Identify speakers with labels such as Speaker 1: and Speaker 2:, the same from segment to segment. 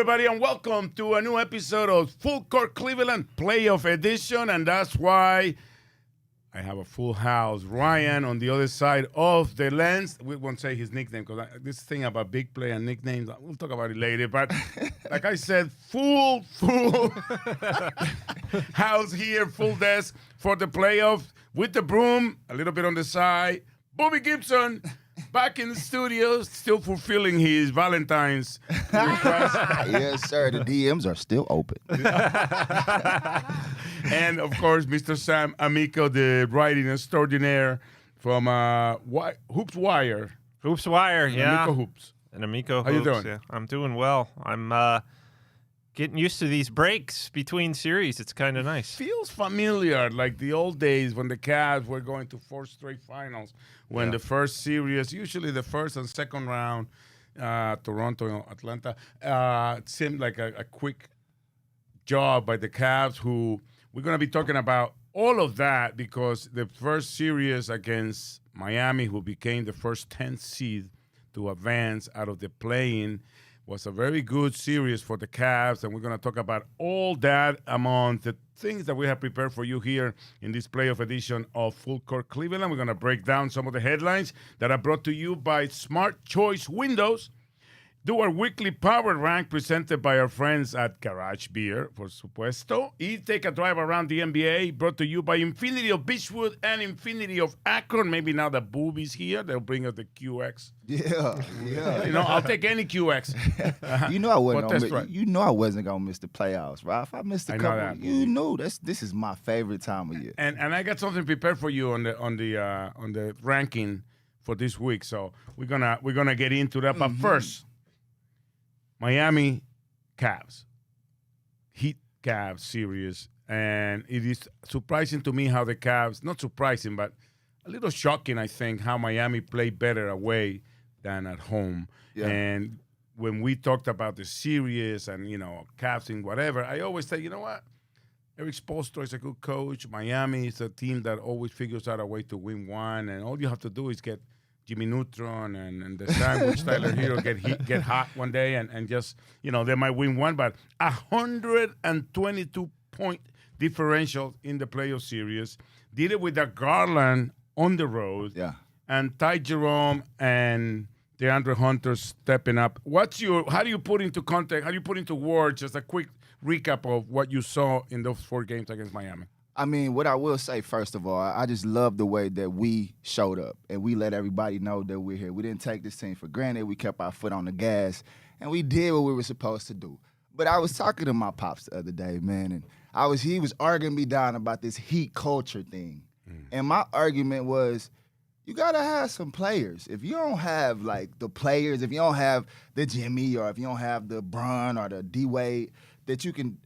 Speaker 1: everybody, and welcome to a new episode of Full Court Cleveland Playoff Edition. And that's why I have a full house. Ryan on the other side of the lens. We won't say his nickname because this thing about big play and nicknames, we'll talk about it later. But like I said, full house here, full desk for the playoff with the broom, a little bit on the side. Bobby Gibson. Back in the studio, still fulfilling his Valentine's request.
Speaker 2: Yes, sir. The DMs are still open.
Speaker 1: And, of course, Mr. Sam Amico, the writing extraordinaire from Hoops Wire.
Speaker 3: Hoops Wire, yeah.
Speaker 1: Amico Hoops.
Speaker 3: And Amico Hoops.
Speaker 1: How you doing?
Speaker 3: Yeah. I'm doing well. I'm getting used to these breaks between series. It's kind of nice.
Speaker 1: Feels familiar, like the old days when the Cavs were going to 4 straight finals. When the first series, usually the first and second round, Toronto, Atlanta, it seemed like a quick job by the Cavs, who we're going to be talking about all of that because the first series against Miami, who became the first 10th seed to advance out of the play-in, was a very good series for the Cavs, and we're going to talk about all that among the things that we have prepared for you here in this playoff edition of Full Court Cleveland. We're going to break down some of the headlines that are brought to you by Smart Choice Windows. Do our weekly power rank presented by our friends at Garage Beer, por supuesto. Y take a drive around the NBA, brought to you by Infinity of Beachwood and Infinity of Akron. Maybe now the boobies here, they'll bring us the QX.
Speaker 2: Yeah.
Speaker 1: You know, I'll take any QX.
Speaker 2: You know I wasn't
Speaker 1: But that's
Speaker 2: gonna,
Speaker 1: right.
Speaker 2: you know I wasn't gonna miss the playoffs, right? If I missed a
Speaker 1: I know
Speaker 2: couple,
Speaker 1: that.
Speaker 2: you knew this is my favorite time of year.
Speaker 1: And I got something prepared for you on the ranking for this week. So we're gonna get into that. But first, Miami Cavs, Heat Cavs series, and it is surprising to me how the Cavs, not surprising, but a little shocking, I think, how Miami played better away than at home.
Speaker 2: Yeah.
Speaker 1: And when we talked about the series and, Cavs and whatever, I always say, you know what? Eric Spoelstra is a good coach. Miami is a team that always figures out a way to win one, and all you have to do is get Jimmy Neutron and the sandwich Tyler Hero get hot one day and just, they might win one, but 122-point differential in the playoff series. Did it with the Garland on the road.
Speaker 2: Yeah.
Speaker 1: And Ty Jerome and DeAndre Hunter stepping up. How do you put into context, how do you put into words just a quick recap of what you saw in those 4 games against Miami?
Speaker 2: I mean, what I will say, first of all, I just love the way that we showed up and we let everybody know that we're here. We didn't take this team for granted. We kept our foot on the gas, and we did what we were supposed to do. But I was talking to my pops the other day, man, and he was arguing me down about this Heat culture thing. And my argument was, you got to have some players. If you don't have, the players, if you don't have the Jimmy or if you don't have the Bron or the D-Wade that you can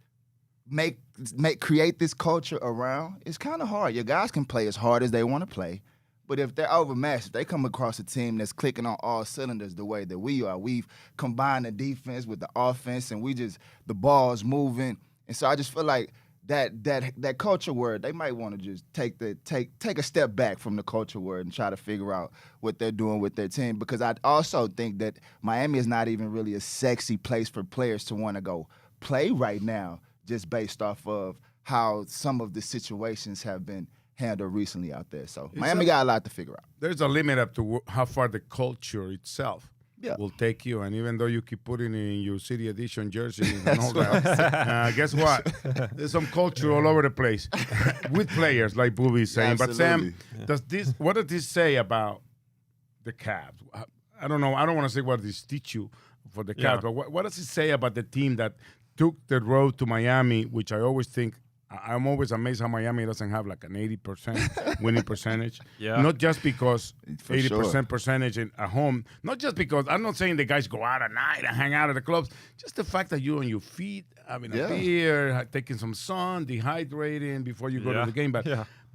Speaker 2: create this culture around, it's kind of hard. Your guys can play as hard as they want to play, but if they're overmatched, if they come across a team that's clicking on all cylinders the way that we are, we've combined the defense with the offense, and the ball's moving. And so I just feel like that culture word, they might want to just take a step back from the culture word and try to figure out what they're doing with their team, because I also think that Miami is not even really a sexy place for players to want to go play right now, just based off of how some of the situations have been handled recently out there. So Miami got a lot to figure out.
Speaker 1: There's a limit up to how far the culture itself will take you. And even though you keep putting in your City Edition jersey and all that, guess what? There's some culture all over the place with players, like Booby is saying.
Speaker 2: Absolutely.
Speaker 1: But Sam, what does this say about the Cavs? I don't know. I don't want to say what this teach you for the Cavs, but what does it say about the team that took the road to Miami, which I always think, I'm always amazed how Miami doesn't have like an 80% winning percentage.
Speaker 3: Yeah.
Speaker 1: Not just because
Speaker 2: For
Speaker 1: 80%
Speaker 2: sure.
Speaker 1: percentage at home, not just because, I'm not saying the guys go out at night and hang out at the clubs, just the fact that you're on your feet, having a beer, taking some sun, dehydrating before you go to the game. But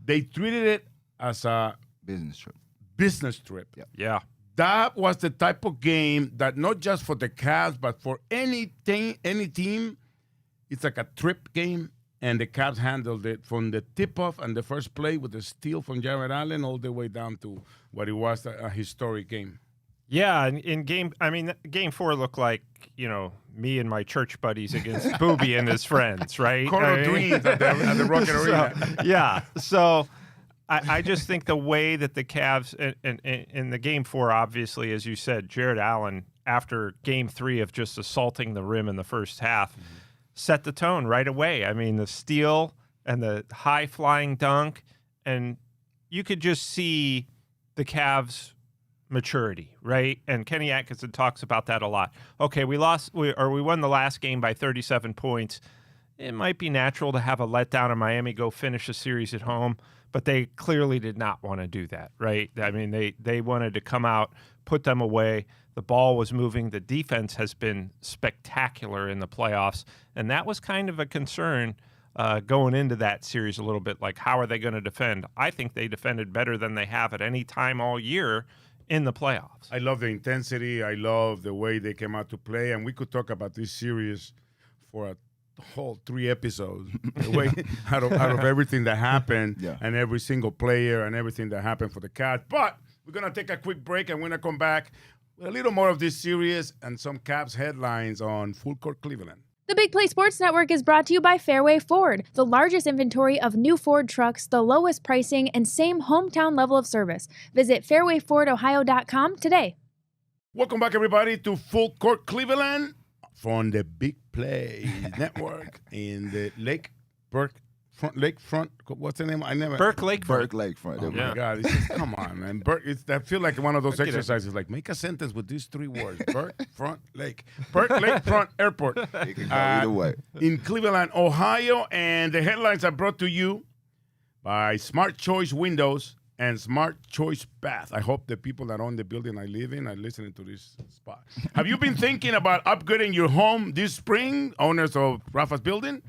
Speaker 1: they treated it as a
Speaker 2: Business trip.
Speaker 1: business trip.
Speaker 3: Yeah.
Speaker 1: That was the type of game that not just for the Cavs, but for any team, it's like a trip game. And the Cavs handled it from the tip-off and the first play with the steal from Jared Allen all the way down to what it was a historic game.
Speaker 3: Yeah, game 4 looked like, me and my church buddies against Booby and his friends, right?
Speaker 1: Court of Dreams at the Rocket Arena.
Speaker 3: Yeah. So I just think the way that the Cavs in the game 4, obviously, as you said, Jared Allen, after game 3 of just assaulting the rim in the first half, set the tone right away. I mean, the steal and the high-flying dunk, and you could just see the Cavs' maturity, right? And Kenny Atkinson talks about that a lot. Okay, we won the last game by 37 points. It might be natural to have a letdown in Miami, go finish a series at home, but they clearly did not want to do that, right? I mean, they wanted to come out, put them away. The ball was moving. The defense has been spectacular in the playoffs, and that was kind of a concern going into that series a little bit, like how are they going to defend? I think they defended better than they have at any time all year in the playoffs.
Speaker 1: I love the intensity. I love the way they came out to play, and we could talk about this series for a whole 3 episodes. The way out of everything that happened, and every single player and everything that happened for the Cavs. But we're gonna take a quick break, and we're gonna come back with a little more of this series and some Cavs headlines on Full Court Cleveland.
Speaker 4: The Big Play Sports Network is brought to you by Fairway Ford, the largest inventory of new Ford trucks, the lowest pricing, and same hometown level of service. Visit fairwayfordohio.com today.
Speaker 1: Welcome back, everybody, to Full Court Cleveland from the Big Play Network in the Lakefront. What's the name?
Speaker 3: Burke Lakefront.
Speaker 2: Burke Lakefront.
Speaker 1: Oh my God! It's just, come on, man. Burke. I feel like one of those exercises. Like, make a sentence with these 3 words: Burke Front Lake. Burke Lakefront Airport.
Speaker 2: It can go either way.
Speaker 1: In Cleveland, Ohio, and the headlines are brought to you by Smart Choice Windows and Smart Choice Bath. I hope the people that own the building I live in are listening to this spot. Have you been thinking about upgrading your home this spring, owners of Rafa's building?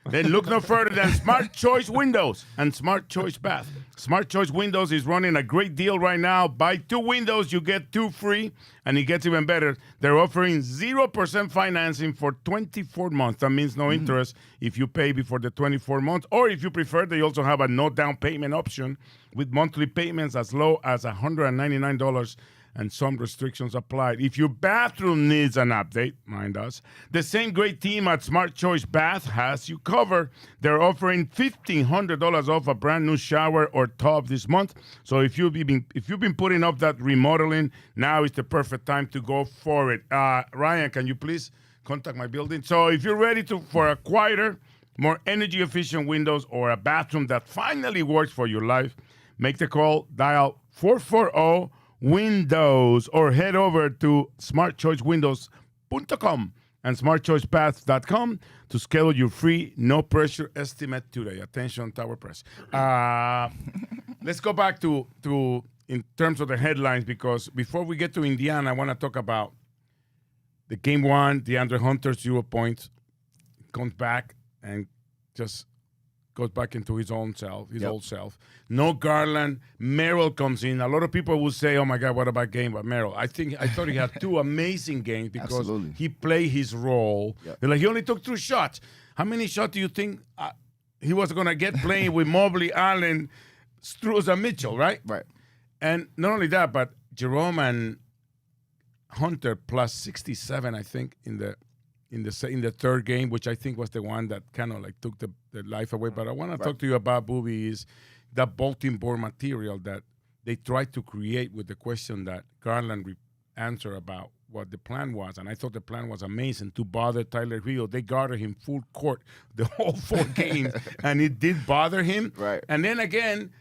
Speaker 1: Then look no further than Smart Choice Windows and Smart Choice Bath. Smart Choice Windows is running a great deal right now. Buy 2 windows, you get 2 free, and it gets even better. They're offering 0% financing for 24 months. That means no interest if you pay before the 24 months. Or if you prefer, they also have a no down payment option with monthly payments as low as $199. And some restrictions applied. If your bathroom needs an update, mind us, the same great team at Smart Choice Bath has you covered. They're offering $1,500 off a brand new shower or tub this month. So if you've been putting up that remodeling, now is the perfect time to go for it. Ryan, can you please contact my building? So if you're ready for a quieter, more energy efficient windows or a bathroom that finally works for your life, make the call. Dial 440 Windows or head over to smartchoicewindows.com and smartchoicebaths.com to schedule your free no pressure estimate today. Attention, Tower Press. Let's go back to in terms of the headlines, because before we get to Indiana, I want to talk about the game 1. DeAndre Hunter, 0 points, comes back and just goes back into his own self, old self. No Garland. Merrill comes in. A lot of people will say, oh, my God, what about game by Merrill? I thought he had 2 amazing games because he played his role. They're like, he only took 2 shots. How many shots do you think he was going to get playing with Mobley, Allen, Struz, and Mitchell, right?
Speaker 2: Right.
Speaker 1: And not only that, but Jerome and Hunter plus 67, I think, in the third game, which I think was the one that kind of like took the life away. But I want to talk to you about, Booby, is that bulletin board material that they tried to create with the question that Garland answered about what the plan was. And I thought the plan was amazing to bother Tyler Hero. They guarded him full court the whole 4 games, and it did bother him.
Speaker 2: Right.
Speaker 1: And then again,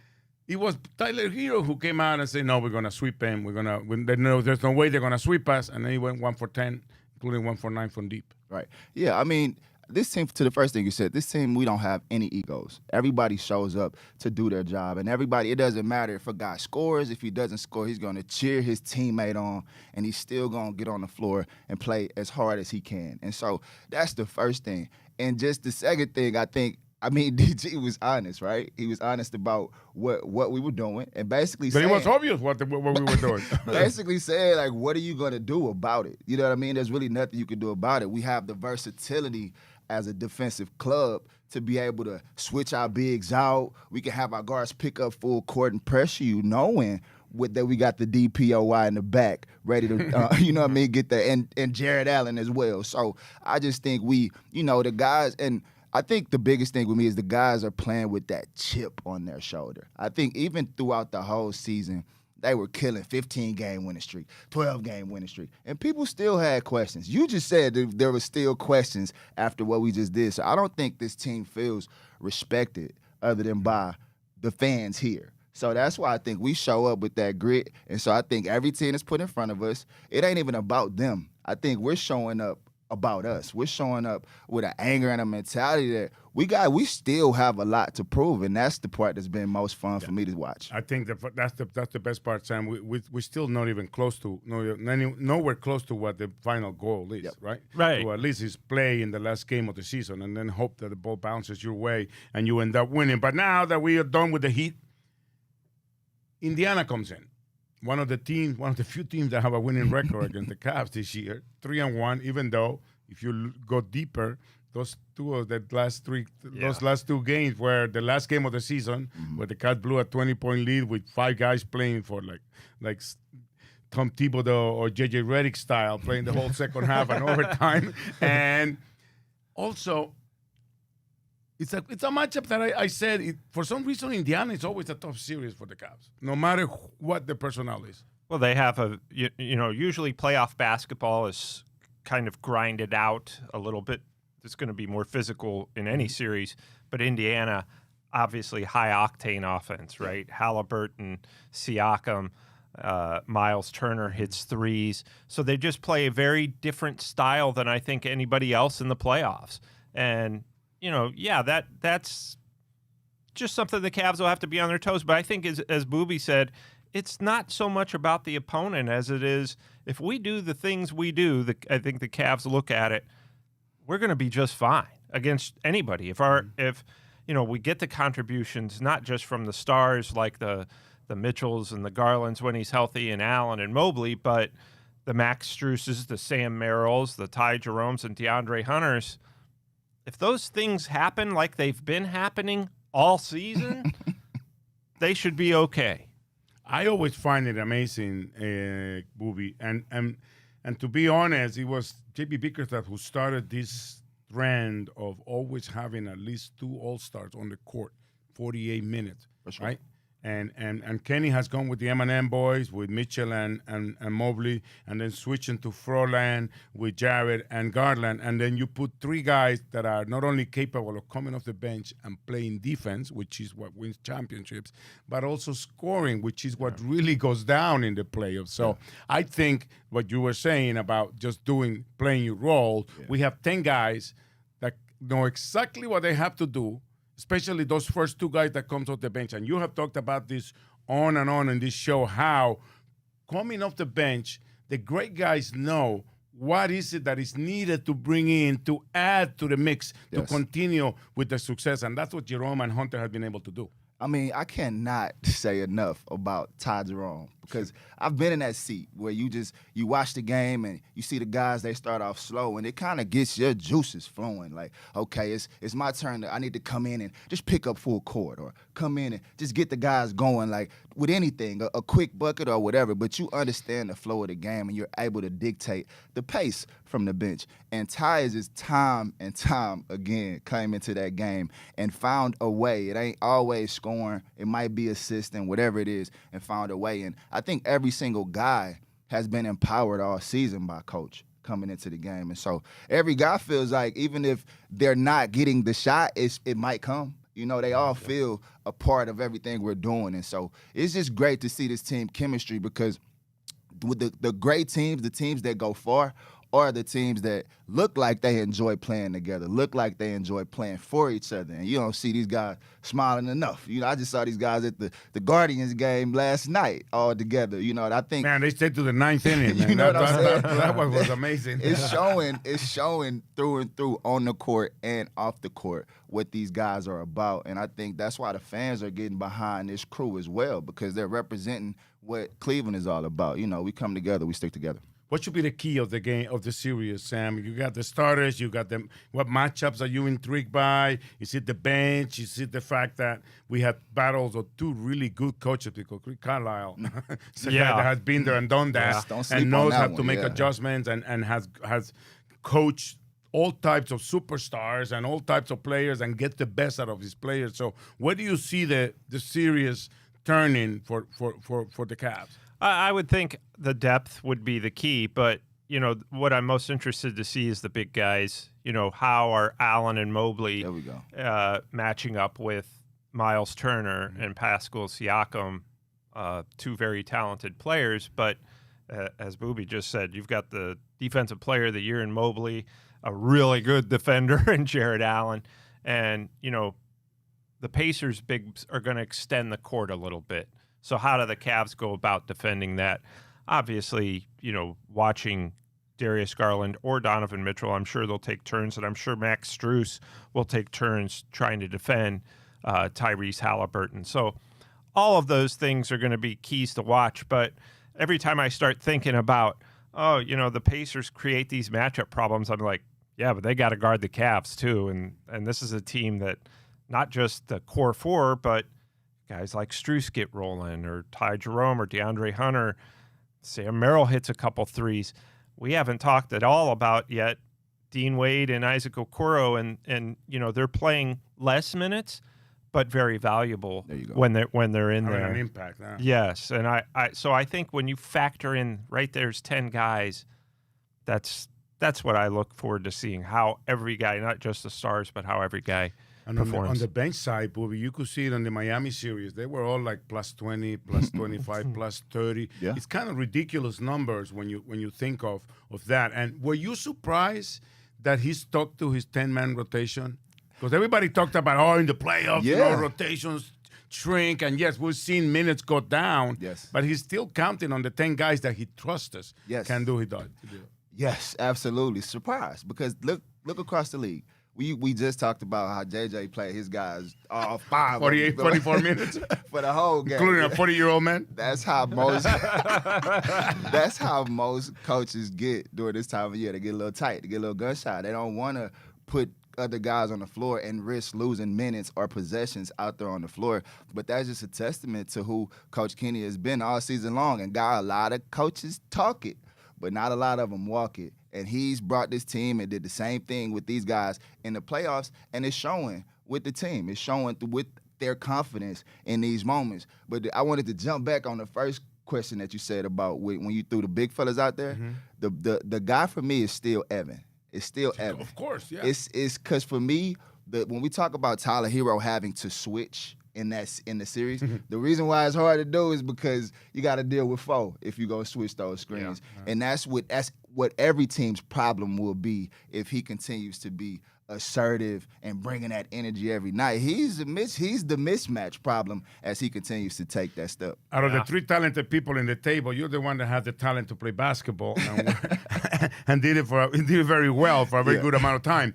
Speaker 1: it was Tyler Hero who came out and said, no, we're going to sweep him. There's no way they're going to sweep us. And then he went 1 for 10, including 1 for 9 from deep.
Speaker 2: Right. Yeah, I mean, this team, to the first thing you said, this team, we don't have any egos. Everybody shows up to do their job. And everybody, it doesn't matter if a guy scores. If he doesn't score, he's going to cheer his teammate on, and he's still going to get on the floor and play as hard as he can. And so that's the first thing. And just the second thing, DG was honest, right? He was honest about what we were doing, and basically
Speaker 1: But it was obvious what we were doing.
Speaker 2: basically said, like, what are you going to do about it? You know what I mean? There's really nothing you can do about it. We have the versatility as a defensive club to be able to switch our bigs out. We can have our guards pick up full court and pressure you, knowing with that we got the DPOY in the back ready to, you know what I mean, get that, and Jared Allen as well. So I just think we, you know, the guys, and I think the biggest thing with me is the guys are playing with that chip on their shoulder. I think even throughout the whole season, they were killing 15-game winning streak, 12-game winning streak, and people still had questions. You just said there were still questions after what we just did. So I don't think this team feels respected other than by the fans here. So that's why I think we show up with that grit. And so I think every team that's put in front of us, it ain't even about them. I think we're showing up about us. We're showing up with an anger and a mentality that we still have a lot to prove, and that's the part that's been most fun for me to watch.
Speaker 1: I think that's the best part, Sam. We're still not even close to nowhere close to what the final goal is, right?
Speaker 3: Right.
Speaker 1: So at least it's play in the last game of the season, and then hope that the ball bounces your way and you end up winning. But now that we are done with the Heat, Indiana comes in. One of the few teams that have a winning record against the Cavs this year, 3-1. Even though if you go deeper, those last two games were the last game of the season, where the Cavs blew a 20-point lead with 5 guys playing for like Tom Thibodeau or JJ Redick style, playing the whole second half and overtime. And also, it's a matchup that I said, for some reason, Indiana is always a tough series for the Cavs, no matter what the personnel is.
Speaker 3: Well, they have usually playoff basketball is kind of grinded out a little bit. It's going to be more physical in any series, but Indiana, obviously high-octane offense, right? Halliburton, Siakam, Miles Turner hits threes. So they just play a very different style than I think anybody else in the playoffs. And that's just something the Cavs will have to be on their toes. But I think, as Booby said, it's not so much about the opponent as it is if we do the things we do. I think the Cavs look at it, we're going to be just fine against anybody. If we get the contributions not just from the stars like the Mitchells and the Garlands when he's healthy, and Allen and Mobley, but the Max Struses, the Sam Merrills, the Ty Jeromes, and DeAndre Hunters. If those things happen like they've been happening all season, they should be okay.
Speaker 1: I always find it amazing, Booby, and to be honest, it was J.B. Bickerstaff who started this trend of always having at least 2 All-Stars on the court, 48 minutes, right? And Kenny has gone with the M&M boys, with Mitchell and Mobley, and then switching to Froland with Jarrett and Garland. And then you put 3 guys that are not only capable of coming off the bench and playing defense, which is what wins championships, but also scoring, which is what really goes down in the playoffs. So I think what you were saying about just playing your role, we have 10 guys that know exactly what they have to do, especially those first 2 guys that comes off the bench. And you have talked about this on and on in this show, how coming off the bench, the great guys know what is it that is needed to bring in, to add to the mix, to continue with the success. And that's what Jerome and Hunter have been able to do.
Speaker 2: I mean, I cannot say enough about Ty Jerome, because I've been in that seat where you watch the game and you see the guys, they start off slow, and it kind of gets your juices flowing. Like, okay, it's my turn. I need to come in and just pick up full court, or come in and just get the guys going, like with anything, a quick bucket or whatever. But you understand the flow of the game, and you're able to dictate the pace from the bench. And Ty is just time and time again came into that game and found a way. It ain't always scoring. It might be assisting, whatever it is, and found a way. And I think every single guy has been empowered all season by Coach coming into the game. And so every guy feels like even if they're not getting the shot, it might come. They all feel a part of everything we're doing. And so it's just great to see this team chemistry, because with the great teams, the teams that go far, are the teams that look like they enjoy playing together, look like they enjoy playing for each other. And you don't see these guys smiling enough. I just saw these guys at the Guardians game last night all together. I think,
Speaker 1: man, they stayed to the 9th inning, man.
Speaker 2: You know what I'm saying?
Speaker 1: That one was amazing.
Speaker 2: It's showing through and through on the court and off the court what these guys are about. And I think that's why the fans are getting behind this crew as well, because they're representing what Cleveland is all about. We come together, we stick together.
Speaker 1: what should be the key of the game of the series, Sam? You got the starters, you got them. What matchups are you intrigued by? Is it the bench? Is it the fact that we had battles of two really good coaches? Because Rick Carlisle is a guy that has been there and done that,
Speaker 2: Don't sleep
Speaker 1: and
Speaker 2: on
Speaker 1: knows
Speaker 2: that
Speaker 1: how
Speaker 2: one,
Speaker 1: to make
Speaker 2: yeah.
Speaker 1: adjustments, and has coached all types of superstars and all types of players and get the best out of his players. So where do you see the series turning for the Cavs?
Speaker 3: I would think the depth would be the key, but what I'm most interested to see is the big guys. How are Allen and Mobley
Speaker 2: There we go.
Speaker 3: matching up with Miles Turner and Pascal Siakam, two very talented players. But as Booby just said, you've got the defensive player of the year in Mobley, a really good defender in Jared Allen, and the Pacers' bigs are going to extend the court a little bit. So how do the Cavs go about defending that? Obviously, watching Darius Garland or Donovan Mitchell, I'm sure they'll take turns, and I'm sure Max Strus will take turns trying to defend Tyrese Halliburton. So all of those things are going to be keys to watch. But every time I start thinking about, the Pacers create these matchup problems, I'm like, yeah, but they got to guard the Cavs too. And this is a team that not just the core four, but guys like Strus get rolling, or Ty Jerome or DeAndre Hunter. Sam Merrill hits a couple threes. We haven't talked at all about yet Dean Wade and Isaac Okoro, and they're playing less minutes, but very valuable when they're in
Speaker 1: Having
Speaker 3: there.
Speaker 1: An impact. Huh?
Speaker 3: Yes, and so I think when you factor in right there's 10 guys, that's what I look forward to seeing, how every guy, not just the stars, but how every guy
Speaker 1: And
Speaker 3: performs.
Speaker 1: on the bench side, Booby, you could see it on the Miami series. They were all like plus 20, plus 25, plus 30.
Speaker 2: Yeah.
Speaker 1: It's kind of ridiculous numbers when you think of that. And were you surprised that he stuck to his 10-man rotation? Because everybody talked about, in the playoffs, rotations shrink. And yes, we've seen minutes go down.
Speaker 2: Yes.
Speaker 1: But he's still counting on the 10 guys that he trusts can do his job.
Speaker 2: Yes, absolutely. Surprised, because look across the league. We just talked about how JJ played his guys all
Speaker 1: 44 minutes.
Speaker 2: For the whole game.
Speaker 1: Including a 40-year-old man?
Speaker 2: That's how most coaches get during this time of year. They get a little tight, they get a little gun-shy. They don't want to put other guys on the floor and risk losing minutes or possessions out there on the floor. But that's just a testament to who Coach Kenny has been all season long. And a lot of coaches talk it, but not a lot of them walk it. And he's brought this team and did the same thing with these guys in the playoffs, and it's showing with the team. It's showing with their confidence in these moments. But I wanted to jump back on the first question that you said about when you threw the big fellas out there. Mm-hmm. The guy for me is still Evan. It's still Evan.
Speaker 1: Of course, yeah.
Speaker 2: It's because for me, when we talk about Tyler Hero having to switch in the series, the reason why it's hard to do is because you got to deal with foe if you go switch those screens, and that's what every team's problem will be if he continues to be assertive and bringing that energy every night. He's the mismatch problem as he continues to take that step.
Speaker 1: Out of the three talented people in the table, you're the one that had the talent to play basketball and did it very well for a very good amount of time.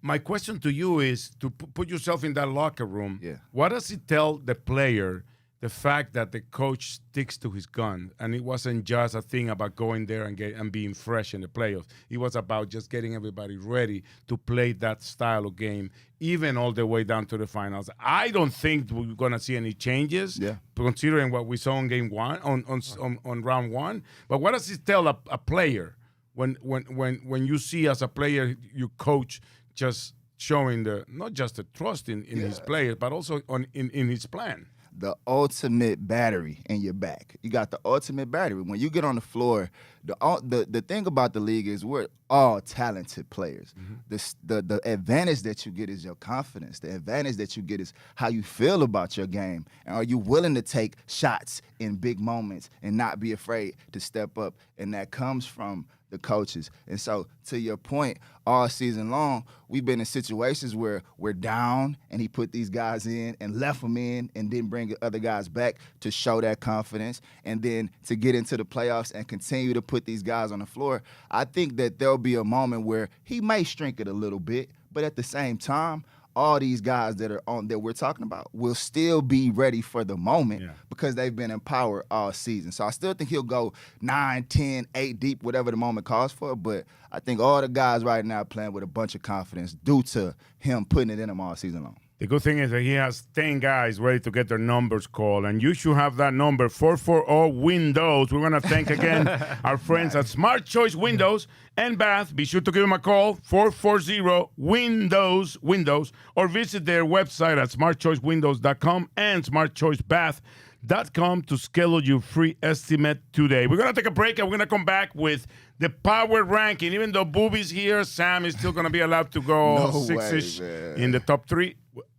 Speaker 1: My question to you is to put yourself in that locker room.
Speaker 2: Yeah.
Speaker 1: What does it tell the player, the fact that the coach sticks to his gun, and it wasn't just a thing about going there and being fresh in the playoffs. It was about just getting everybody ready to play that style of game, even all the way down to the finals. I don't think we're going to see any changes, considering what we saw in game one, on round one. But what does it tell a player when you see as a player you coach just showing not just the trust in his players, but also in his plan?
Speaker 2: The ultimate battery in your back. You got the ultimate battery. When you get on the floor, the thing about the league is we're all talented players. Mm-hmm. The advantage that you get is your confidence. The advantage that you get is how you feel about your game. And are you willing to take shots in big moments and not be afraid to step up? And that comes from the coaches. And so, to your point, all season long, we've been in situations where we're down and he put these guys in and left them in and didn't bring the other guys back to show that confidence. And then to get into the playoffs and continue to put these guys on the floor, I think that there'll be a moment where he may shrink it a little bit, but at the same time, all these guys that we're talking about will still be ready for the moment because they've been empowered all season. So I still think he'll go 9, 10, 8 deep, whatever the moment calls for. But I think all the guys right now playing with a bunch of confidence due to him putting it in them all season long.
Speaker 1: The good thing is that he has 10 guys ready to get their numbers called, and you should have that number, 440-WINDOWS. We want to thank again our friends at Smart Choice Windows and Bath. Be sure to give them a call, 440-WINDOWS, or visit their website at smartchoicewindows.com and smartchoicebath.com to schedule your free estimate today. We're going to take a break, and we're going to come back with the power ranking. Even though Booby's here, Sam is still going to be allowed to go six-ish in the top 3.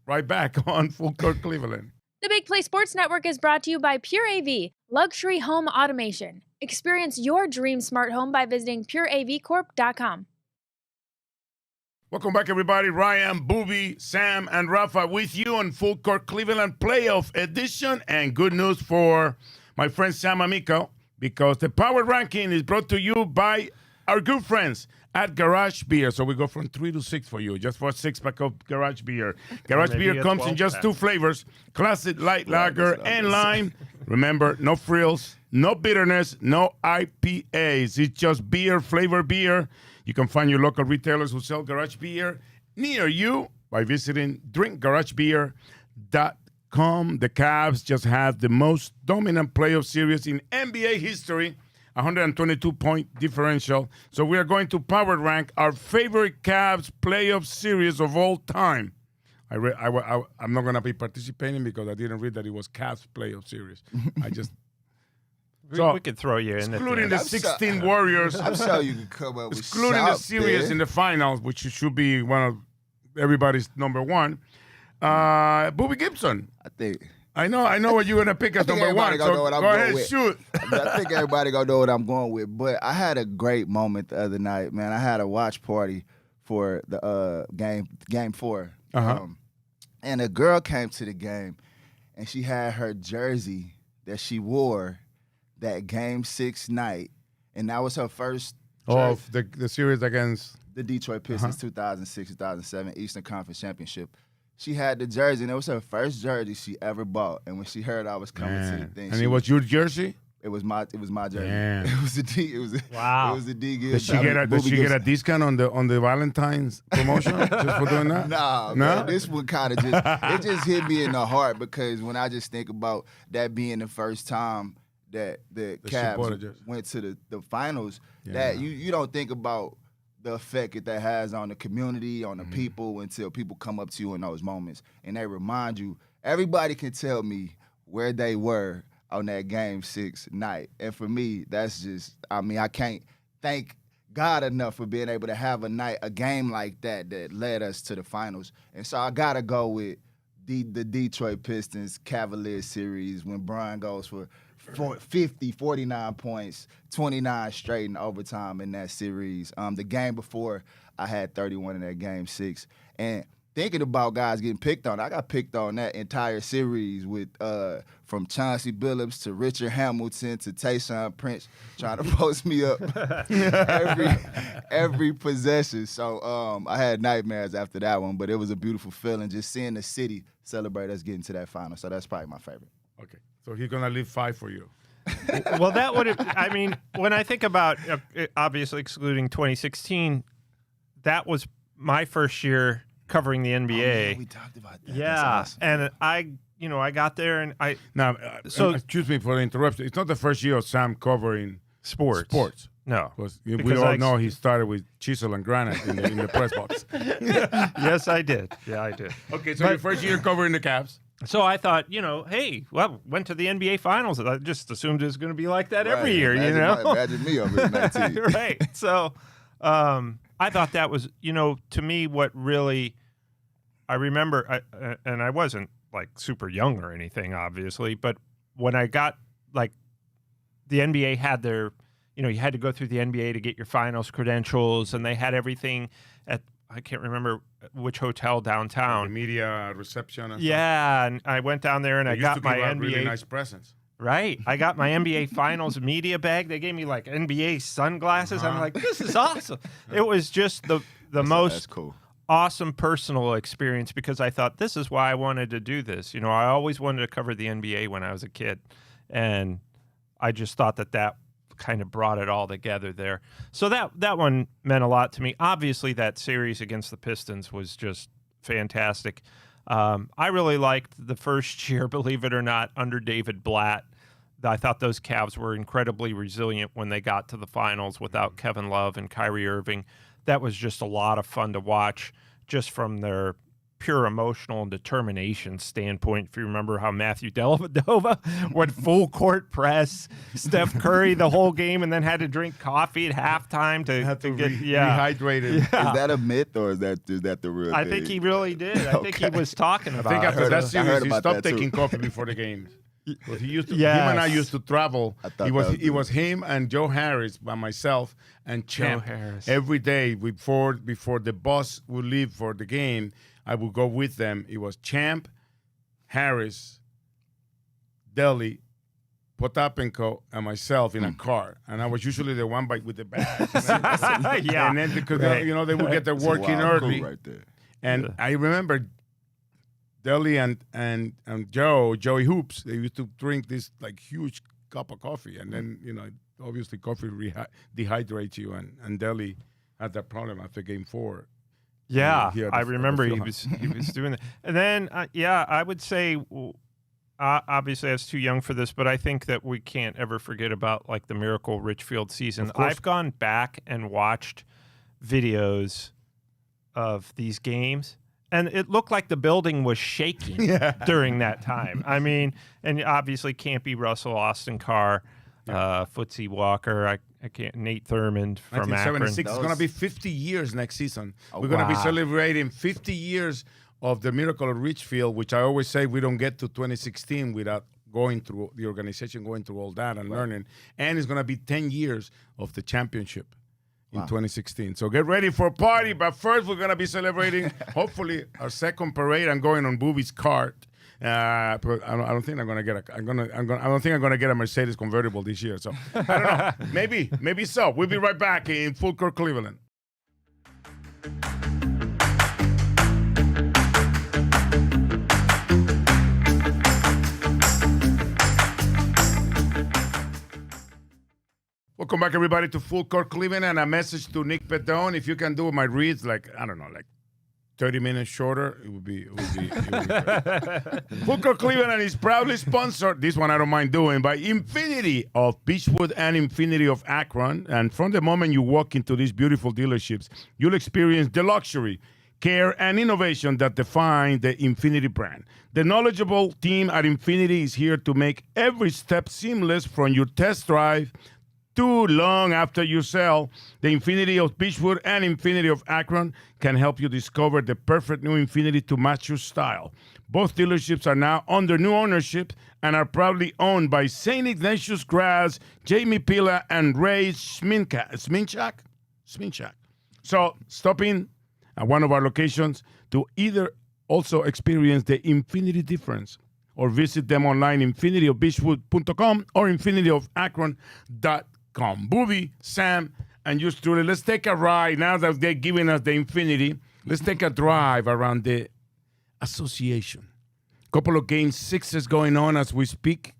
Speaker 1: Right back on Full Court Cleveland.
Speaker 4: The Big Play Sports Network is brought to you by Pure AV, luxury home automation. Experience your dream smart home by visiting pureavcorp.com.
Speaker 1: Welcome back, everybody. Ryan, Booby, Sam, and Rafa with you on Full Court Cleveland Playoff Edition. And good news for my friend Sam Amico, because the power ranking is brought to you by our good friends at Garage Beer. So we go from 3 to 6 for you, just for a 6-pack of Garage Beer. Garage Beer comes in just 2 flavors, classic light lager and lime. Remember, no frills, no bitterness, no IPAs. It's just beer, flavor beer. You can find your local retailers who sell Garage Beer near you by visiting drinkgaragebeer.com. The Cavs just had the most dominant playoff series in NBA history, 122-point differential. So we are going to power rank our favorite Cavs playoff series of all time. I'm not going to be participating because I didn't read that it was Cavs playoff series. I just...
Speaker 3: we could throw you in.
Speaker 1: Excluding the 16 Warriors.
Speaker 2: I'm sure you can come up with
Speaker 1: excluding the series in the finals, which should be one of everybody's number one. Booby Gibson. I know what you're going to pick as number one, so go ahead, shoot.
Speaker 2: I think everybody going to know what I'm going with. But I had a great moment the other night, man. I had a watch party for the game 4. And a girl came to the game, and she had her jersey that she wore that Game 6 night, and that was her first
Speaker 1: of the series against
Speaker 2: the Detroit Pistons, 2006-2007 Eastern Conference Championship. She had the jersey, and it was her first jersey she ever bought. And when she heard I was coming to the thing,
Speaker 1: and it was your jersey.
Speaker 2: It was my jersey.
Speaker 1: Damn.
Speaker 2: It was a D. It was a,
Speaker 3: wow.
Speaker 2: It was a D.
Speaker 1: Did she get a discount on the Valentine's promotion just for doing that?
Speaker 2: Nah, man, this one kind of just hit me in the heart, because when I just think about that being the first time that the Cavs went to the finals, that you don't think about the effect that has on the community, on the people, until people come up to you in those moments and they remind you. Everybody can tell me where they were on that Game 6 night. And for me, that's just, I can't thank God enough for being able to have a game like that led us to the finals. And so I got to go with the Detroit Pistons Cavaliers series when Brian goes for 49 points, 29 straight in overtime in that series. The game before, I had 31 in that Game 6. And thinking about guys getting picked on, I got picked on that entire series with from Chauncey Billups to Richard Hamilton to Tayshaun Prince trying to post me up every possession. So I had nightmares after that one, but it was a beautiful feeling just seeing the city celebrate us getting to that final. So that's probably my favorite.
Speaker 1: Okay. So he's going to leave 5 for you.
Speaker 3: Well, that would have, when I think about, obviously excluding 2016, that was my first year covering the NBA.
Speaker 2: Oh, yeah, we talked about that.
Speaker 3: Yeah.
Speaker 2: Awesome.
Speaker 3: And I got there and
Speaker 1: Now, excuse me for the interruption. It's not the first year of Sam covering sports.
Speaker 3: No.
Speaker 1: Because we all know he started with chisel and granite in the press box.
Speaker 3: Yes, I did. Yeah, I did.
Speaker 1: Okay, so your first year covering the Cavs.
Speaker 3: So I thought, hey, went to the NBA Finals. I just assumed it was going to be like that every year,
Speaker 2: Imagine me over in 19.
Speaker 3: Right. So I thought that was, to me, what really, I remember, and I wasn't like super young or anything, obviously, but when I got, like, the NBA had their, you had to go through the NBA to get your finals credentials, and they had everything at, I can't remember which hotel downtown.
Speaker 1: The media reception. And
Speaker 3: stuff. And I went down there and I got my NBA.
Speaker 1: Really nice presents.
Speaker 3: Right. I got my NBA Finals media bag. They gave me NBA sunglasses. I'm like, this is awesome. It was just the most
Speaker 2: cool.
Speaker 3: awesome personal experience because I thought this is why I wanted to do this. You know, I always wanted to cover the NBA when I was a kid, and I just thought that kind of brought it all together there. So that one meant a lot to me. Obviously, that series against the Pistons was just fantastic. I really liked the first year, believe it or not, under David Blatt. I thought those Cavs were incredibly resilient when they got to the finals without Kevin Love and Kyrie Irving. That was just a lot of fun to watch just from their pure emotional and determination standpoint. If you remember how Matthew Dellavedova went full court press, Steph Curry the whole game, and then had to drink coffee at halftime to get
Speaker 1: rehydrated.
Speaker 2: Yeah. Is that a myth or is that the real thing?
Speaker 3: I think he really did. I think he was talking about
Speaker 1: I think after that series, he stopped taking
Speaker 2: too.
Speaker 1: coffee before the games. But he used to.
Speaker 3: Yes.
Speaker 1: Him and I used to travel. It was him and Joe Harris by myself and Champ.
Speaker 3: Joe Harris.
Speaker 1: Every day before the bus would leave for the game, I would go with them. It was Champ, Harris, Deli, Potapenko, and myself in a car, and I was usually the one with the bag.
Speaker 3: Yeah,
Speaker 1: and then because they would get their work in early.
Speaker 2: Right there.
Speaker 1: And I remember Deli and Joey Hoops, they used to drink this like huge cup of coffee, and then obviously coffee dehydrates you, and Deli had that problem after Game 4.
Speaker 3: Yeah,
Speaker 1: Here at
Speaker 3: I
Speaker 1: the
Speaker 3: remember he
Speaker 1: field
Speaker 3: was doing that. And then I would say obviously I was too young for this, but I think that we can't ever forget about like the Miracle Richfield season. I've gone back and watched videos of these games, and it looked like the building was shaking during that time. I mean, and obviously can't be Russell, Austin Carr, Footsie Walker. I can't. Nate Thurmond from Akron.
Speaker 1: 1976. It's going to be 50 years next season. We're going to be celebrating 50 years of the Miracle of Richfield, which I always say we don't get to 2016 without going through the organization, going through all that and learning. And it's going to be 10 years of the championship in 2016. So get ready for a party. But first, we're going to be celebrating, hopefully, our second parade. I'm going on Booby's cart. But I don't think I'm gonna get I don't think I'm gonna get a Mercedes convertible this year. So I don't know. Maybe so. We'll be right back in Full Court Cleveland. Welcome back, everybody, to Full Court Cleveland, and a message to Nick Pedone. If you can do my reads, like 30 minutes shorter, it would be great. Full Court Cleveland is proudly sponsored, this one I don't mind doing, by Infinity of Beechwood and Infinity of Akron. And from the moment you walk into these beautiful dealerships, you'll experience the luxury, care, and innovation that define the Infinity brand. The knowledgeable team at Infinity is here to make every step seamless from your test drive too long after you sell. The Infinity of Beechwood and Infinity of Akron can help you discover the perfect new Infinity to match your style. Both dealerships are now under new ownership and are proudly owned by St. Ignatius grads Jamie Pila and Ray Sminchak. So stop in at one of our locations to either also experience the Infinity difference or visit them online, infinityofbeechwood.com or infinityofakron.com. Booby, Sam, and yours truly. Let's take a ride. Now that they're giving us the Infinity, let's take a drive around the association. Couple of game sixes going on as we speak.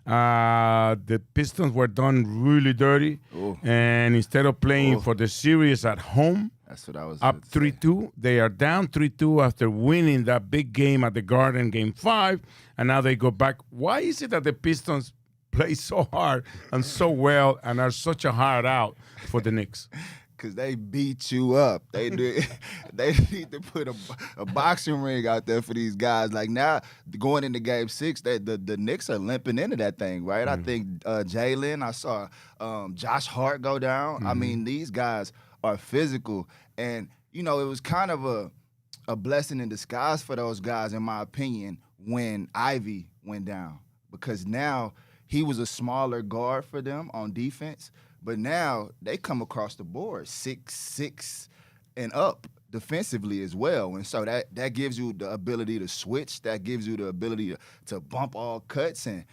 Speaker 1: The Pistons were done really dirty. Ooh. And instead of playing for the series at home,
Speaker 2: that's what I was
Speaker 1: up 3-2. They are down 3-2 after winning that big game at the Garden, Game 5, and now they go back. Why is it that the Pistons play so hard and so well and are such a hard out for the Knicks?
Speaker 2: Because they beat you up. They need to put a boxing ring out there for these guys. Like now, going into Game 6, the Knicks are limping into that thing, right? Mm-hmm. I think Jalen, I saw Josh Hart go down. Mm-hmm. I mean, these guys are physical. And, it was kind of a blessing in disguise for those guys, in my opinion, when Ivy went down. Because now he was a smaller guard for them on defense. But now they come across the board 6'6" and up defensively as well. And so that gives you the ability to switch. That gives you the ability to bump all cuts. And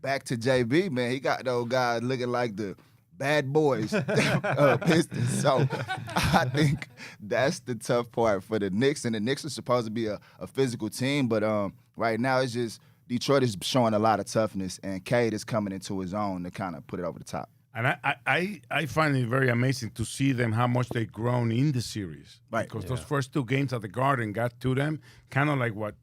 Speaker 2: back to JB, man, he got those guys looking like the bad boys Pistons. So I think that's the tough part for the Knicks. And the Knicks are supposed to be a physical team, but right now it's just Detroit is showing a lot of toughness, and Cade is coming into his own to kind of put it over the top.
Speaker 1: And I find it very amazing to see them, how much they've grown in the series.
Speaker 2: Right.
Speaker 1: Because those first 2 games at the Garden got to them, kind of like what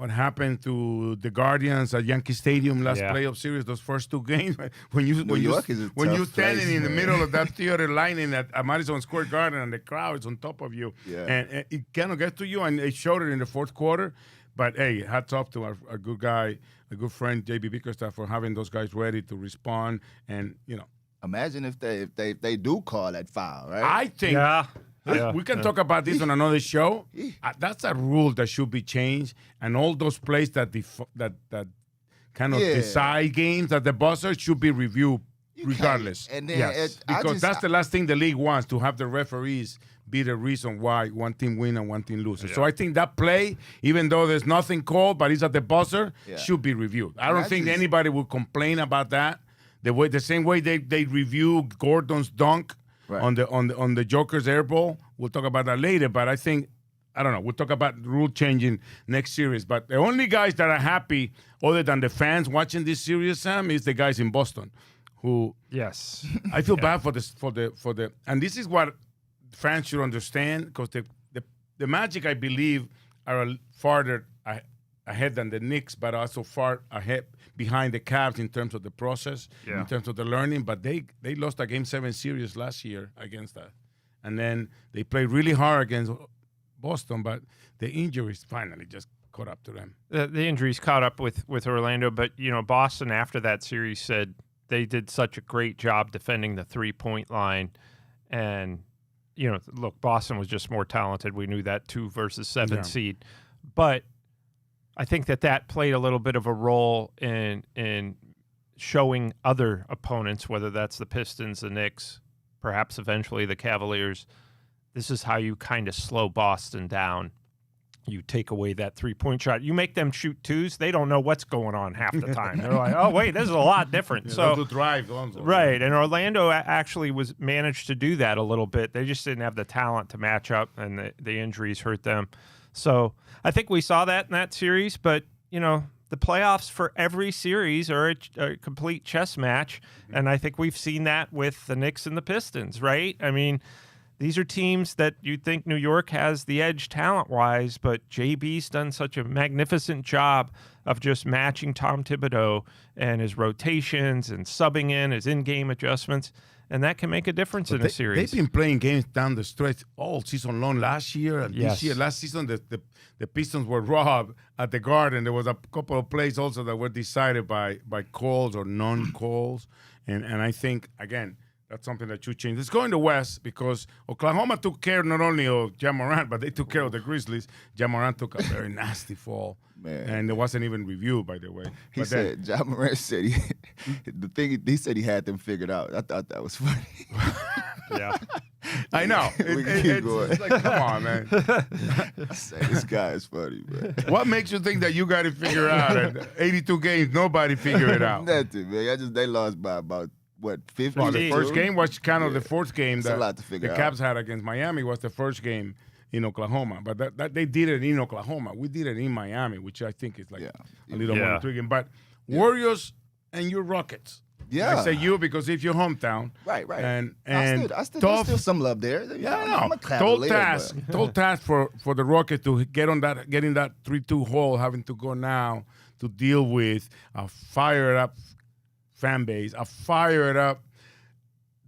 Speaker 1: happened to the Guardians at Yankee Stadium last playoff series. Those first 2 games, when you're standing in the middle of that theater lining at Madison Square Garden and the crowd is on top of you, and it kind of gets to you, and they showed it in the fourth quarter. But hey, hats off to our good guy, a good friend, JB Bickerstaff, for having those guys ready to respond. And
Speaker 2: imagine if they do call that foul, right?
Speaker 1: I think we can talk about this on another show. That's a rule that should be changed, and all those plays that kind of decide games at the buzzer should be reviewed regardless.
Speaker 2: And then
Speaker 1: because that's the last thing the league wants, to have the referees be the reason why one team win and one team loses. So I think that play, even though there's nothing called, but it's at the buzzer, should be reviewed. I don't think anybody will complain about that. The same way they review Gordon's dunk on the Joker's air ball. We'll talk about that later. But I don't know. We'll talk about rule changing next series. But the only guys that are happy, other than the fans watching this series, Sam, is the guys in Boston, who I feel bad for the and this is what fans should understand, because the Magic, I believe, are farther ahead than the Knicks, but also far ahead behind the Cavs in terms of the process, in terms of the learning. But they lost a Game 7 series last year against that. And then they played really hard against Boston, but the injuries finally just caught up to them.
Speaker 3: The injuries caught up with Orlando, but, Boston after that series said they did such a great job defending the three-point line. And, look, Boston was just more talented. We knew that 2 versus 7 seed. But I think that played a little bit of a role in showing other opponents, whether that's the Pistons, the Knicks, perhaps eventually the Cavaliers, this is how you kind of slow Boston down. You take away that three-point shot. You make them shoot 2s. They don't know what's going on half the time. They're like, oh, wait, this is a lot different.
Speaker 1: So drive,
Speaker 3: right, and Orlando actually managed to do that a little bit. They just didn't have the talent to match up, and the injuries hurt them. So I think we saw that in that series, but, the playoffs for every series are a complete chess match, and I think we've seen that with the Knicks and the Pistons, right? I mean, these are teams that you think New York has the edge talent-wise, but JB's done such a magnificent job of just matching Tom Thibodeau and his rotations and subbing in, his in-game adjustments, and that can make a difference in a series.
Speaker 1: They've been playing games down the stretch all season long last year and this year. Last season, the Pistons were robbed at the Garden. There was a couple of plays also that were decided by calls or non-calls, and I think, again, that's something that should change. Let's go in the West, because Oklahoma took care not only of Ja Morant, but they took care of the Grizzlies. Ja Morant took a very nasty fall.
Speaker 2: Man.
Speaker 1: And it wasn't even reviewed, by the way.
Speaker 2: Ja Morant said he said he had them figured out. I thought that was funny.
Speaker 3: Yeah.
Speaker 1: I know. It's like, come on, man.
Speaker 2: I say, this guy is funny, man.
Speaker 1: What makes you think that you got it figured out? At 82 games, nobody figured it out.
Speaker 2: Nothing, man. They lost by about, 50?
Speaker 1: Well, the first game was kind of the fourth game that
Speaker 2: a lot to figure
Speaker 1: the Cavs had against Miami was the first game in Oklahoma. But that they did it in Oklahoma. We did it in Miami, which I think is like a little more intriguing. But Warriors and your Rockets.
Speaker 2: Yeah.
Speaker 1: I say you because it's your hometown.
Speaker 2: Right.
Speaker 1: And
Speaker 2: I still there's still some love there.
Speaker 1: I'm a tall task for the Rockets to getting that 3-2 hole, having to go now to deal with a fired up fan base, a fired up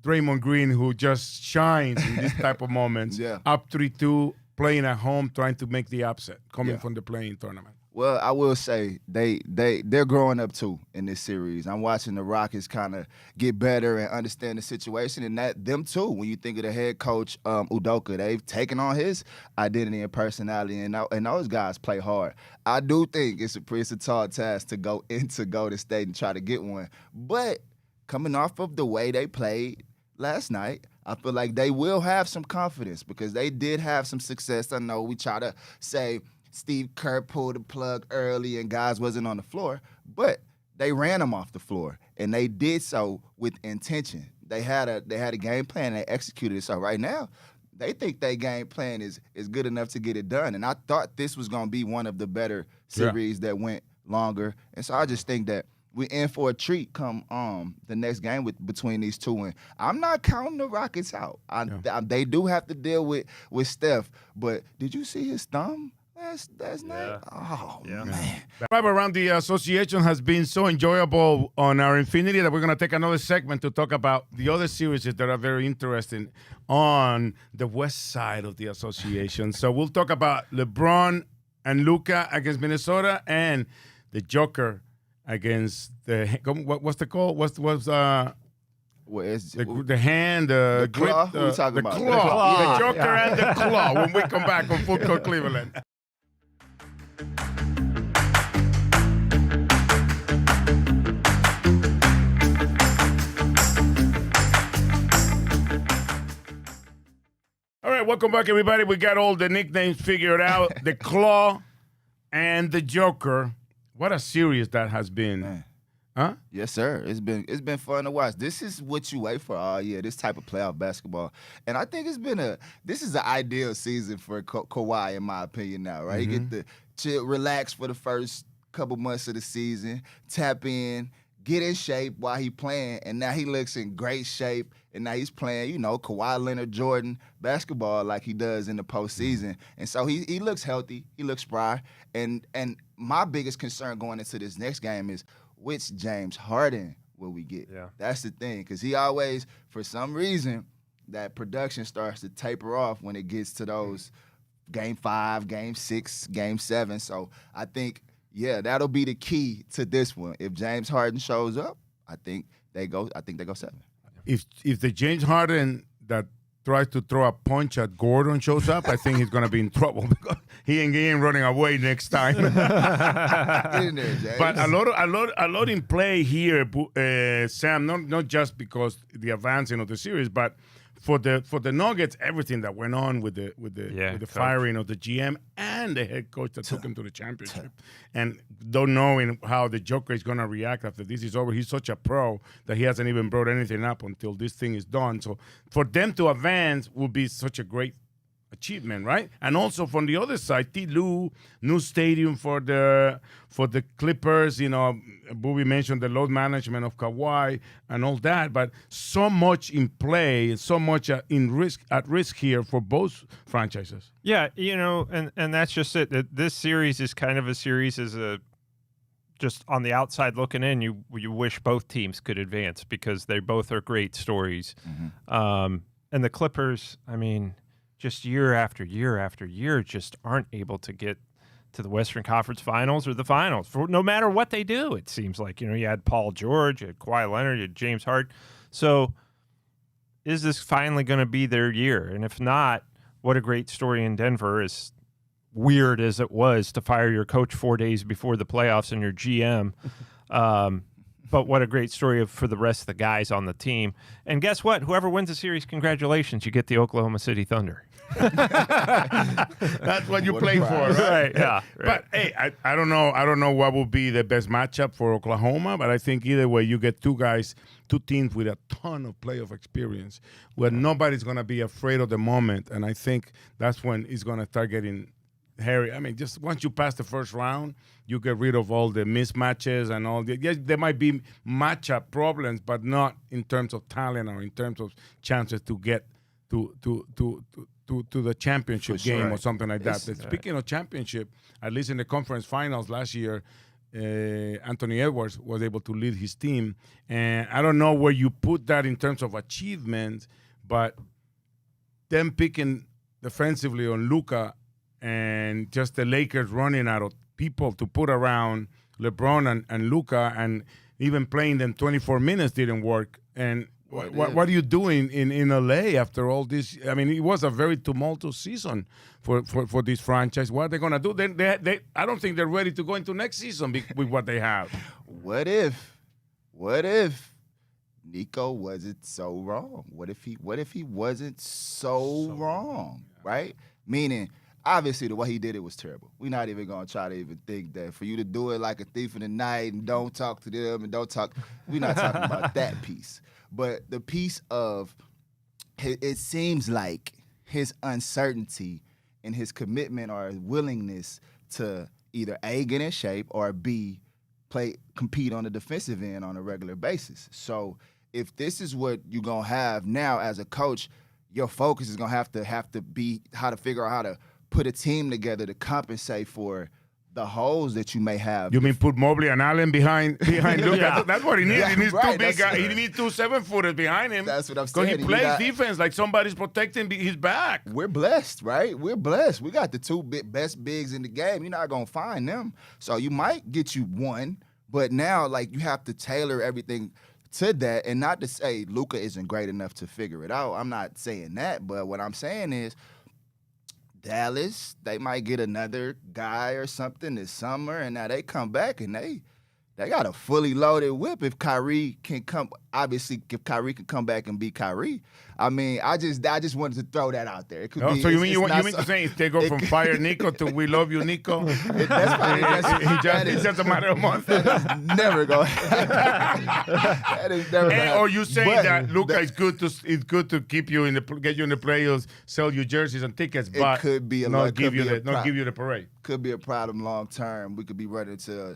Speaker 1: Draymond Green who just shines in this type of moments. Up 3-2, playing at home, trying to make the upset, coming from the playing tournament.
Speaker 2: Well, I will say they're growing up too in this series. I'm watching the Rockets kind of get better and understand the situation, and that them too. When you think of the head coach Udoka, they've taken on his identity and personality, and those guys play hard. I do think it's a tall task to go into Golden State and try to get one, but coming off of the way they played last night, I feel like they will have some confidence because they did have some success. I know we try to say Steve Kerr pulled the plug early and guys wasn't on the floor, but they ran them off the floor, and they did so with intention. they had a game plan. They executed it. So right now, they think their game plan is good enough to get it done. And I thought this was going to be one of the better series that went longer. And so I just think that we're in for a treat come the next game between these two. And I'm not counting the Rockets out. They do have to deal with Steph. But did you see his thumb? That's not. Oh, man.
Speaker 1: Right around the association has been so enjoyable on our Infinity that we're going to take another segment to talk about the other series that are very interesting on the west side of the association. So we'll talk about LeBron and Luka against Minnesota and the Joker against what's the call? What's the hand,
Speaker 2: the claw? Who we talking about?
Speaker 1: The claw. The Joker and the claw when we come back on Full Court Cleveland. All right, welcome back, everybody. We got all the nicknames figured out. The Claw and the Joker. What a series that has been.
Speaker 2: Man.
Speaker 1: Huh?
Speaker 2: Yes, sir. It's been fun to watch. This is what you wait for all year, this type of playoff basketball. And I think this is the ideal season for Kawhi, in my opinion, now, right?
Speaker 1: Mm-hmm.
Speaker 2: He get to chill, relax for the first couple months of the season, tap in, get in shape while he playing, and now he looks in great shape, and now he's playing, Kawhi Leonard Jordan basketball like he does in the postseason. And so he looks healthy, he looks spry, and my biggest concern going into this next game is which James Harden will we get?
Speaker 3: Yeah.
Speaker 2: That's the thing, because he always, for some reason, that production starts to taper off when it gets to those Game 5, Game 6, Game 7. So I think, that'll be the key to this one. If James Harden shows up, I think they go 7.
Speaker 1: If the James Harden that tries to throw a punch at Gordon shows up, I think he's going to be in trouble because he ain't running away next time.
Speaker 2: Get in there, James.
Speaker 1: But a lot in play here, Sam. Not just because the advancing of the series, but for the Nuggets, everything that went on with the firing of the GM and the head coach that took him to the championship, and don't knowing how the Joker is going to react after this is over. He's such a pro that he hasn't even brought anything up until this thing is done. So for them to advance would be such a great achievement, right? And also from the other side, T-Lou, new stadium for the Clippers. Booby mentioned the load management of Kawhi and all that, but so much in play, so much at risk here for both franchises.
Speaker 3: Yeah, and that's just it. This series is kind of a series just on the outside looking in. You wish both teams could advance because they both are great stories. Mm-hmm. And the Clippers, I mean, just year after year after year, just aren't able to get to the Western Conference Finals or the Finals. No matter what they do, it seems like. You had Paul George, you had Kawhi Leonard, you had James Harden. So is this finally going to be their year? And if not, what a great story in Denver, as weird as it was to fire your coach 4 days before the playoffs and your GM. But what a great story for the rest of the guys on the team. And guess what? Whoever wins the series, congratulations. You get the Oklahoma City Thunder.
Speaker 1: That's what you play for, right?
Speaker 3: Yeah. Right.
Speaker 1: But hey, I don't know. I don't know what will be the best matchup for Oklahoma, but I think either way, you get two teams with a ton of playoff experience, where nobody's going to be afraid of the moment, and I think that's when it's going to start getting hairy. I mean, just once you pass the first round, you get rid of all the mismatches and all the. Yes, there might be matchup problems, but not in terms of talent or in terms of chances to get to the championship game or something like that. Speaking of championship, at least in the conference finals last year, Anthony Edwards was able to lead his team. And I don't know where you put that in terms of achievement, but them picking defensively on Luka and just the Lakers running out of people to put around LeBron and Luka, and even playing them 24 minutes didn't work. And what are you doing in LA after all this? I mean, it was a very tumultuous season for this franchise. What are they going to do? They I don't think they're ready to go into next season with what they have.
Speaker 2: What if Nico wasn't so wrong? What if he wasn't so wrong, right? Meaning, obviously the way he did it was terrible. We're not even gonna try to even think that for you to do it like a thief in the night and don't talk to them and don't talk. We're not talking about that piece. But the piece of it seems like his uncertainty and his commitment or willingness to either A, get in shape, or B, compete on the defensive end on a regular basis. So if this is what you're gonna have now as a coach, your focus is gonna have to be how to figure out how to put a team together to compensate for the holes that you may have.
Speaker 1: You mean put Mobley and Allen behind Luka?
Speaker 3: Yeah.
Speaker 1: That's what he needs.
Speaker 2: Yeah,
Speaker 1: He needs
Speaker 2: right,
Speaker 1: two big guys. He needs 2 7-footers behind him.
Speaker 2: That's what I'm
Speaker 1: Because
Speaker 2: saying.
Speaker 1: he plays defense like somebody's protecting his back.
Speaker 2: We're blessed, right? We're blessed. We got the 2 best bigs in the game. You're not gonna find them. So you might get you one, but now like you have to tailor everything to that, and not to say Luka isn't great enough to figure it out. I'm not saying that, but what I'm saying is Dallas, they might get another guy or something this summer, and now they come back and they got a fully loaded whip if Kyrie can come. Obviously, if Kyrie can come back and be Kyrie, I mean, I just wanted to throw that out there. It could be.
Speaker 1: So you mean to say if they go from fire Nico to we love you Nico? It's just a matter of months.
Speaker 2: Never go. That is never.
Speaker 1: Or you saying that Luka is good to keep you get you in the playoffs, sell you jerseys and tickets, but
Speaker 2: it could be
Speaker 1: not give you the parade.
Speaker 2: Could be a problem long term. We could be running to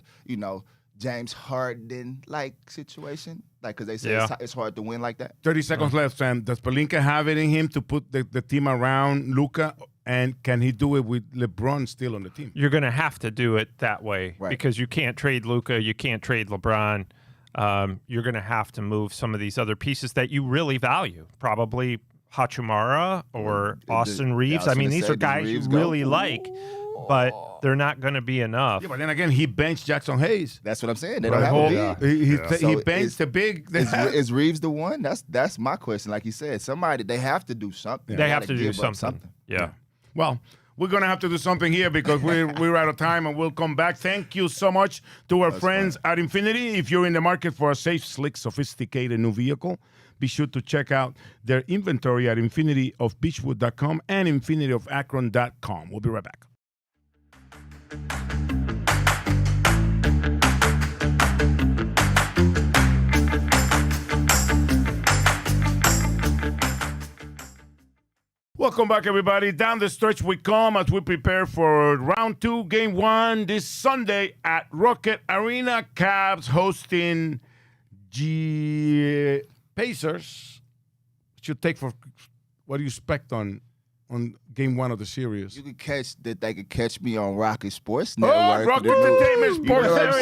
Speaker 2: James Harden like situation, like because they say it's hard to win like that.
Speaker 1: 30 seconds left, Sam. Does Pelinka have it in him to put the team around Luka, and can he do it with LeBron still on the team?
Speaker 3: You're going to have to do it that way because you can't trade Luka, you can't trade LeBron. You're going to have to move some of these other pieces that you really value, probably Hachimura or Austin Reeves. I mean, these are guys you really like, but they're not going to be enough.
Speaker 1: Yeah, but then again, he benched Jackson Hayes.
Speaker 2: That's what I'm saying. They don't have a big.
Speaker 1: He benched the big.
Speaker 2: Is Reeves the one? That's my question. Like you said, they have to do something.
Speaker 3: They have to do something. Yeah.
Speaker 1: Well, we're going to have to do something here because we're out of time, and we'll come back. Thank you so much to our friends at Infinity. If you're in the market for a safe, slick, sophisticated new vehicle, be sure to check out their inventory at infinityofbeachwood.com and infinityofakron.com. We'll be right back. Welcome back, everybody. Down the stretch we come as we prepare for round 2, game 1 this Sunday at Rocket Arena. Cavs hosting Pacers. What do you expect on game 1 of the series?
Speaker 2: You could catch that they could catch me on Rocket Sports Network.
Speaker 1: Rocket Entertainment Sports Network.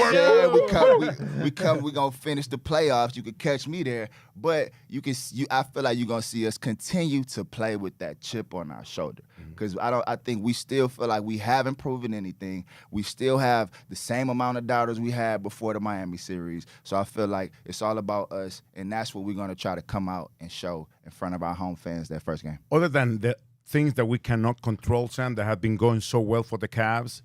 Speaker 2: We gonna finish the playoffs. You could catch me there, but I feel like you're gonna see us continue to play with that chip on our shoulder because I think we still feel like we haven't proven anything. We still have the same amount of doubters we had before the Miami series. So I feel like it's all about us, and that's what we're gonna try to come out and show in front of our home fans that first game.
Speaker 1: Other than the things that we cannot control, Sam, that have been going so well for the Cavs,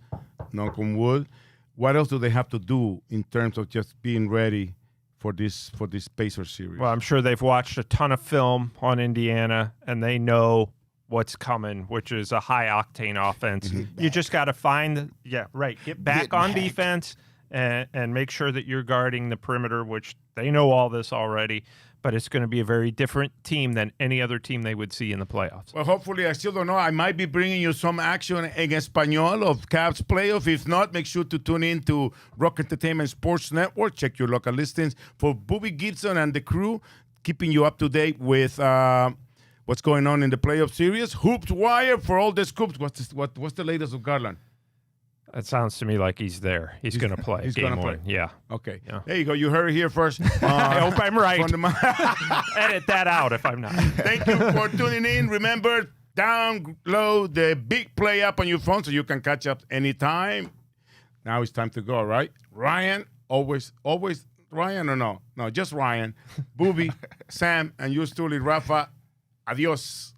Speaker 1: knock on wood, what else do they have to do in terms of just being ready for this Pacers series?
Speaker 3: Well, I'm sure they've watched a ton of film on Indiana, and they know what's coming, which is a high-octane offense. You just got to get back on defense and make sure that you're guarding the perimeter, which they know all this already. But it's going to be a very different team than any other team they would see in the playoffs.
Speaker 1: Well, hopefully, I still don't know. I might be bringing you some action in Espanol of Cavs playoff. If not, make sure to tune in to Rock Entertainment Sports Network. Check your local listings for Bobby Gibson and the crew, keeping you up to date with what's going on in the playoff series. Hoops Wire for all the scoops. What's the latest of Garland?
Speaker 3: It sounds to me like he's there. He's going to play.
Speaker 1: He's going to play.
Speaker 3: Yeah.
Speaker 1: Okay.
Speaker 3: Yeah.
Speaker 1: There you go. You heard it here first.
Speaker 3: I hope I'm right. Edit that out if I'm not.
Speaker 1: Thank you for tuning in. Remember, download the Big Play app on your phone so you can catch up anytime. Now it's time to go, right? Ryan, always Ryan or no? No, just Ryan. Booby, Sam, and yours truly, Rafa. Adios.